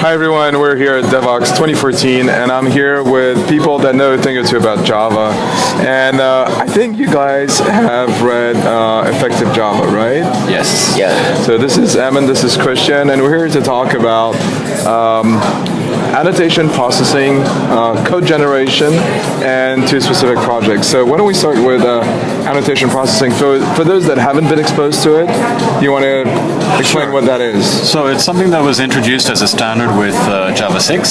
Hi everyone, we're here at Devoxx 2014, and I'm here with people that know a thing or two about Java. And I think you guys have read Effective Java, right? Yes. Yeah. So this is Eamonn, this is Christian, and we're here to talk about annotation processing, code generation, and two specific projects. So why don't we start with annotation processing? For those that haven't been exposed to it, you want to explain what that is? So it's something that was introduced as a standard with Java 6.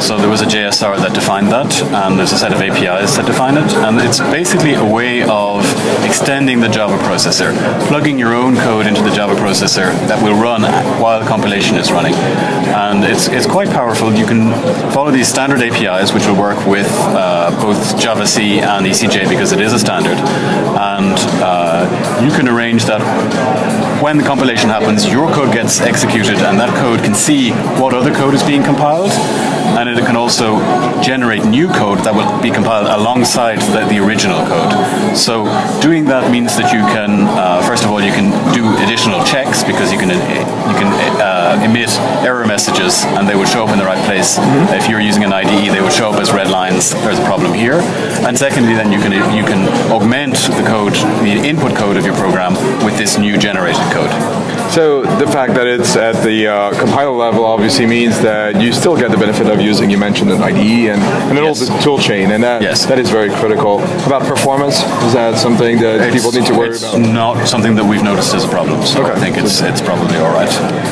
So there was a JSR that defined that, and there's a set of APIs that define it. And it's basically a way of extending the Java processor, plugging your own code into the Java processor that will run while compilation is running. And it's quite powerful. You can follow these standard APIs, which will work with both Java-C and ECJ because it is a standard. And you can arrange that when the compilation happens, your code gets executed, and that code can see what other code is being compiled. And it can also generate new code that will be compiled alongside the original code. So doing that means that you can, first of all, you can do additional checks because you can emit error messages and they will show up in the right place. Mm-hmm. If you're using an IDE, they will show up as red lines. There's a problem here. And secondly, then you can augment the code, the input code of your program with this new generated code. So the fact that it's at the compiler level obviously means that you still get the benefit of using, you mentioned an IDE and all the tool chain, and that is very critical. About performance, is that something that people need to worry about? It's not something that we've noticed as a problem, so I think it's probably all right.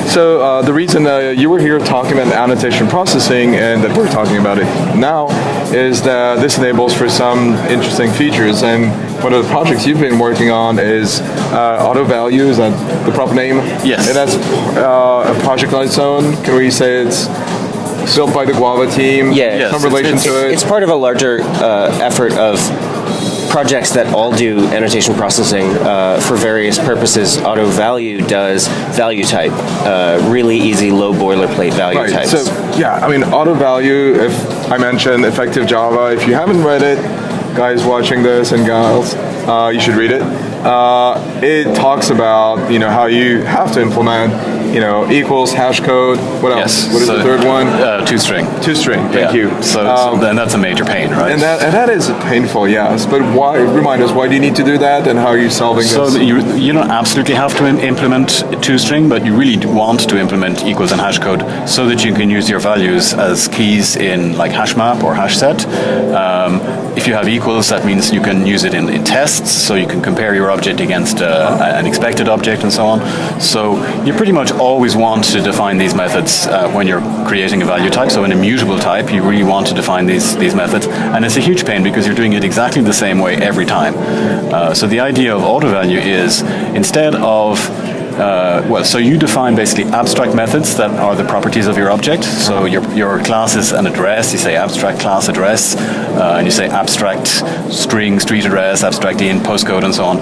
So the reason you were here talking about annotation processing and that we're talking about it now is that this enables for some interesting features, and one of the projects you've been working on is AutoValue, is that the proper name? Yes. And that's a project on its own. Can we say it's built by the Guava team? Yeah. Yes. Some relation to it? It's part of a larger effort of projects that all do annotation processing for various purposes. AutoValue does value type, really easy, low boilerplate value types. So, AutoValue, if I mentioned Effective Java, if you haven't read it, guys watching this and gals, you should read it. It talks about how you have to implement equals hash code. What else? What is the third one? Two-string. Two-string. Thank you. So then that's a major pain, right? And that is painful, yes. But why? Remind us, why do you need to do that, and how are you solving this? So you don't absolutely have to implement two-string, but you really want to implement equals and hash code so that you can use your values as keys in like hash map or hash set. If you have equals, that means you can use it in tests, so you can compare your object against an expected object and so on. So you pretty much always want to define these methods when you're creating a value type. So an immutable type, you really want to define these methods. And it's a huge pain because you're doing it exactly the same way every time. So the idea of AutoValue is instead of so you define basically abstract methods that are the properties of your object. So your class is an address. You say abstract class address, and you say abstract string street address, abstract int postcode, and so on.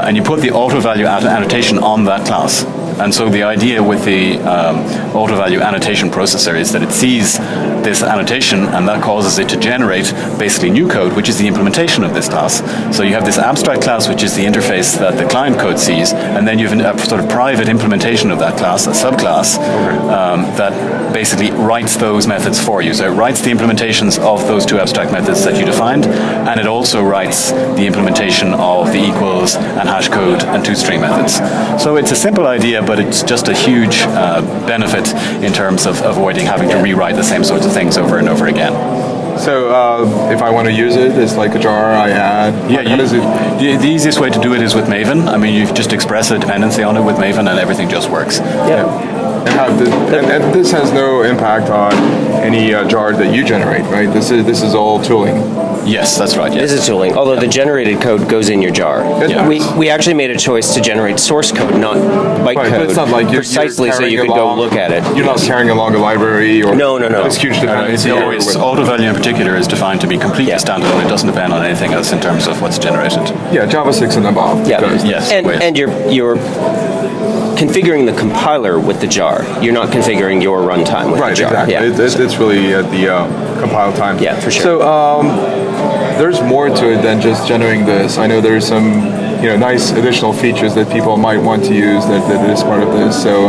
And you put the AutoValue annotation on that class. And so the idea with the AutoValue annotation processor is that it sees this annotation, and that causes it to generate basically new code, which is the implementation of this class. So you have this abstract class, which is the interface that the client code sees, and then you have a sort of private implementation of that class, a subclass, that basically writes those methods for you. So it writes the implementations of those two abstract methods that you defined, and it also writes the implementation of the equals and hash code and two-string methods. So it's a simple idea, but it's just a huge benefit in terms of avoiding having to rewrite the same sorts of things over and over again. So if I want to use it, it's like a jar I add. The easiest way to do it is with Maven. I mean, you just express a dependency on it with Maven, and everything just works. And this has no impact on any jar that you generate, right? This is all tooling. Yes, that's right. Yes. This is tooling, although the generated code goes in your jar. We actually made a choice to generate source code, not byte code. But it's not like precisely so you could go look at it. You're not carrying along a library or no. This huge dependency. AutoValue in particular is defined to be completely standalone. It doesn't depend on anything else in terms of what's generated. Yeah, Java 6 and above. Yeah. And you're configuring the compiler with the jar. You're not configuring your runtime with the jar. Exactly. Yeah. It's really at the compile time. Yeah, for sure. So there's more to it than just generating this. I know there's some nice additional features that people might want to use that is part of this. So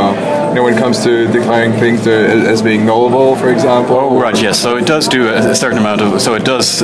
when it comes to declaring things as being nullable, for example? Oh, right, yes. So it does do a certain amount of, so it does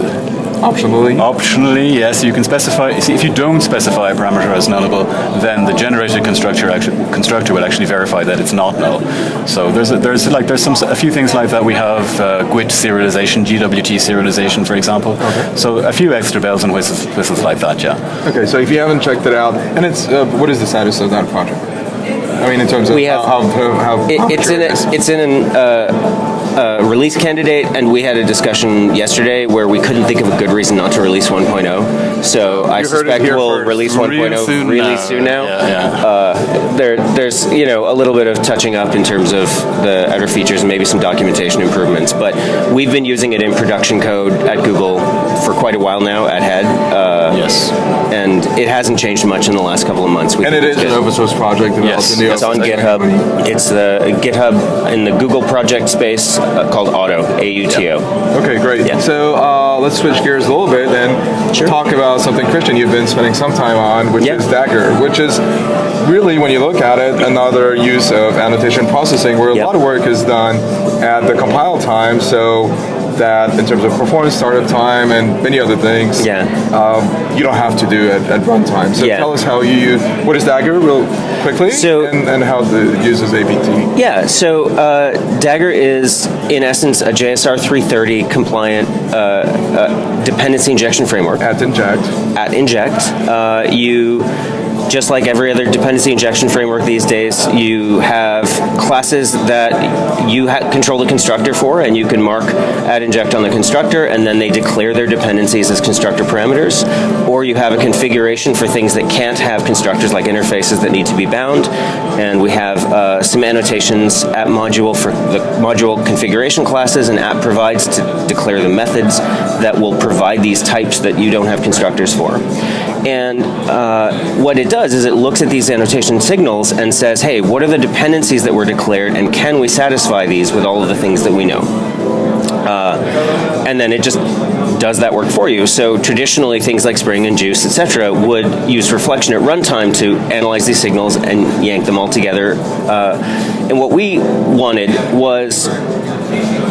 Optionally, yes. You can specify. See, if you don't specify a parameter as nullable, then the generated constructor will actually verify that it's not null. So there's a few things like that. We have GWT serialization, GWT serialization, for example. Okay. So a few extra bells and whistles like that. Yeah. Okay. So if you haven't checked it out, and it's what is the status of that project? I mean, in terms of how it's in a release candidate, and we had a discussion yesterday where we couldn't think of a good reason not to release 1.0. So I suspect we'll release 1.0 really soon now. There's a little bit of touching up in terms of the outer features and maybe some documentation improvements, but we've been using it in production code at Google for quite a while now at Head. Yes. And it hasn't changed much in the last couple of months. And it is an open source project developed in the it's on GitHub. It's the GitHub in the Google project space called Auto, AUTO. Yep. Okay, great. Yeah. So let's switch gears a little bit and talk about something, Christian, you've been spending some time on, which is Dagger, which is really, when you look at it, another use of annotation processing where a lot of work is done at the compile time, so that in terms of performance, startup time, and many other things, you don't have to do it at runtime. So tell us how you use, what is Dagger real quickly, and how it uses APT. Yeah, so Dagger is, in essence, a JSR 330 compliant dependency injection framework. At inject. Just like every other dependency injection framework these days, you have classes that you control the constructor for, and you can mark add inject on the constructor, and then they declare their dependencies as constructor parameters. Or you have a configuration for things that can't have constructors, like interfaces that need to be bound. And we have some annotations at module for the module configuration classes, and app provides to declare the methods that will provide these types that you don't have constructors for. And what it does is it looks at these annotation signals and says, hey, what are the dependencies that were declared, and can we satisfy these with all of the things that we know? And then it just does that work for you. So traditionally, things like Spring and Juice, etc., would use reflection at runtime to analyze these signals and yank them all together. And what we wanted was,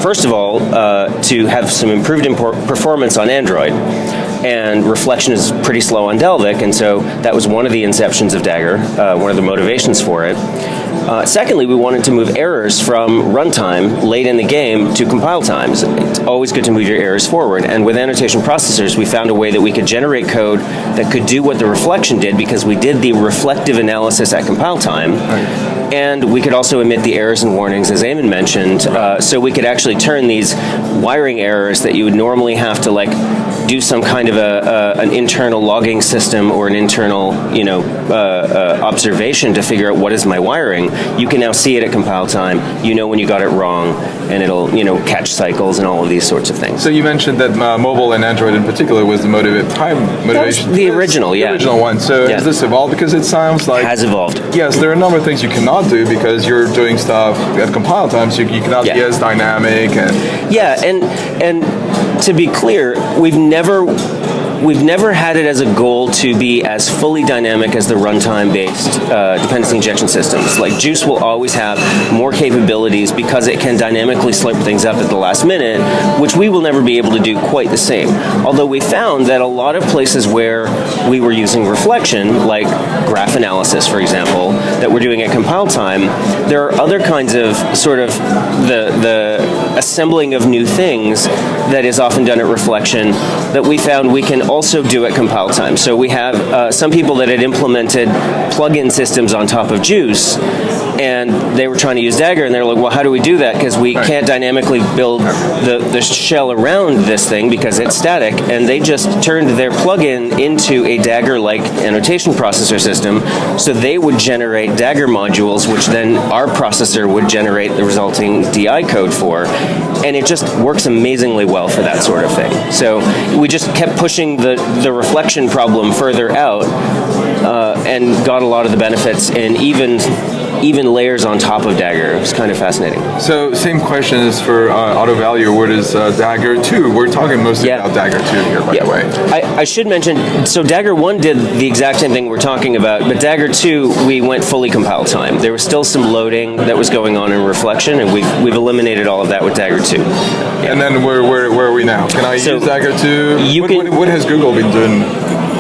first of all, to have some improved performance on Android. And reflection is pretty slow on Delvik, and so that was one of the inceptions of Dagger, one of the motivations for it. Secondly, we wanted to move errors from runtime late in the game to compile times. It's always good to move your errors forward, and with annotation processors, we found a way that we could generate code that could do what the reflection did, because we did the reflective analysis at compile time. And we could also emit the errors and warnings, as Éamonn mentioned, so we could actually turn these wiring errors that you would normally have to do some kind of an internal logging system or an internal observation to figure out what is my wiring. You can now see it at compile time. You know when you got it wrong, and it'll catch cycles and all of these sorts of things. So you mentioned that mobile and Android in particular was the motivation. The original, the original one. So has this evolved? Because it sounds like it has evolved. Yes, there are a number of things you cannot do because you're doing stuff at compile time, so you cannot be as dynamic and to be clear, we've never had it as a goal to be as fully dynamic as the runtime-based dependency injection systems. Like Juice will always have more capabilities because it can dynamically slurp things up at the last minute, which we will never be able to do quite the same. Although we found that a lot of places where we were using reflection, like graph analysis, for example, that we're doing at compile time, there are other kinds of sort of the assembling of new things that is often done at reflection that we found we can also do at compile time. So we have some people that had implemented plug-in systems on top of Juice, and they were trying to use Dagger, and they were like, well, how do we do that? Because we can't dynamically build the shell around this thing because it's static, and they just turned their plug-in into a Dagger-like annotation processor system, so they would generate Dagger modules, which then our processor would generate the resulting DI code for, and it just works amazingly well for that sort of thing. So we just kept pushing the reflection problem further out, and got a lot of the benefits in even even layers on top of Dagger. It's kind of fascinating. So same question is for AutoValue. What is Dagger 2? We're talking mostly about Dagger 2 here, by the way. I should mention, so Dagger 1 did the exact same thing we're talking about, but Dagger 2, we went fully compile time. There was still some loading that was going on in reflection, and we've eliminated all of that with Dagger 2. Yeah. And then where are we now? Can I use Dagger 2? What has Google been doing,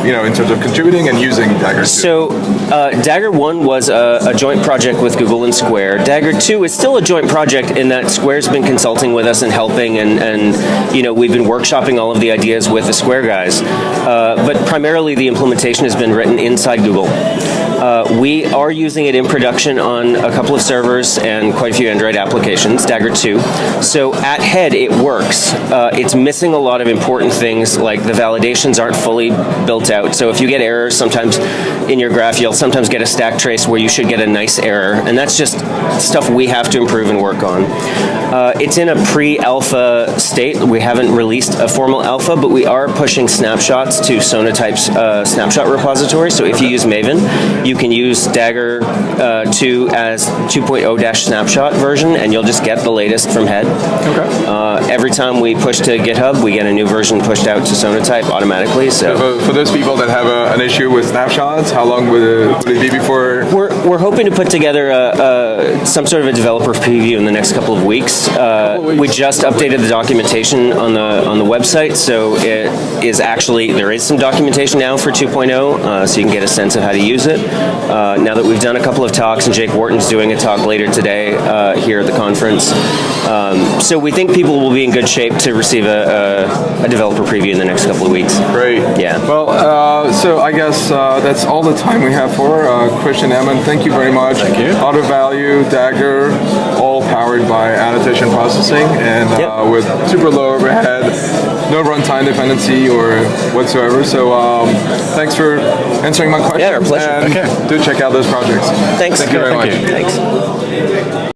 in terms of contributing and using Dagger 2? So Dagger 1 was a joint project with Google and Square. Dagger 2 is still a joint project in that Square's been consulting with us and helping, and we've been workshopping all of the ideas with the Square guys. But primarily the implementation has been written inside Google. We are using it in production on a couple of servers and quite a few Android applications, Dagger 2. So at head, it works. It's missing a lot of important things, like the validations aren't fully built out. So if you get errors sometimes in your graph, you'll sometimes get a stack trace where you should get a nice error. And that's just stuff we have to improve and work on. It's in a pre-alpha state. We haven't released a formal alpha, but we are pushing snapshots to Sonatype's snapshot repository. So if you use Maven, you can use Dagger 2 as 2.0-snapshot version, and you'll just get the latest from head. Okay. Every time we push to GitHub, we get a new version pushed out to Sonatype automatically. So for those people that have an issue with snapshots, how long would it be before? We're hoping to put together some sort of a developer preview in the next couple of weeks. We just updated the documentation on the website, so it is actually, there is some documentation now for 2.0, so you can get a sense of how to use it. Now that we've done a couple of talks, and Jake Wharton's doing a talk later today here at the conference, so we think people will be in good shape to receive a developer preview in the next couple of weeks. Great. Yeah. Well, so I guess that's all the time we have for Christian Eamonn. Thank you very much. Thank you. AutoValue, Dagger, all powered by Annotation Processing, and with super low overhead, no runtime dependency or whatsoever. So thanks for answering my question. Yeah, our pleasure. And do check out those projects. Thanks. Thank you very much. Thanks.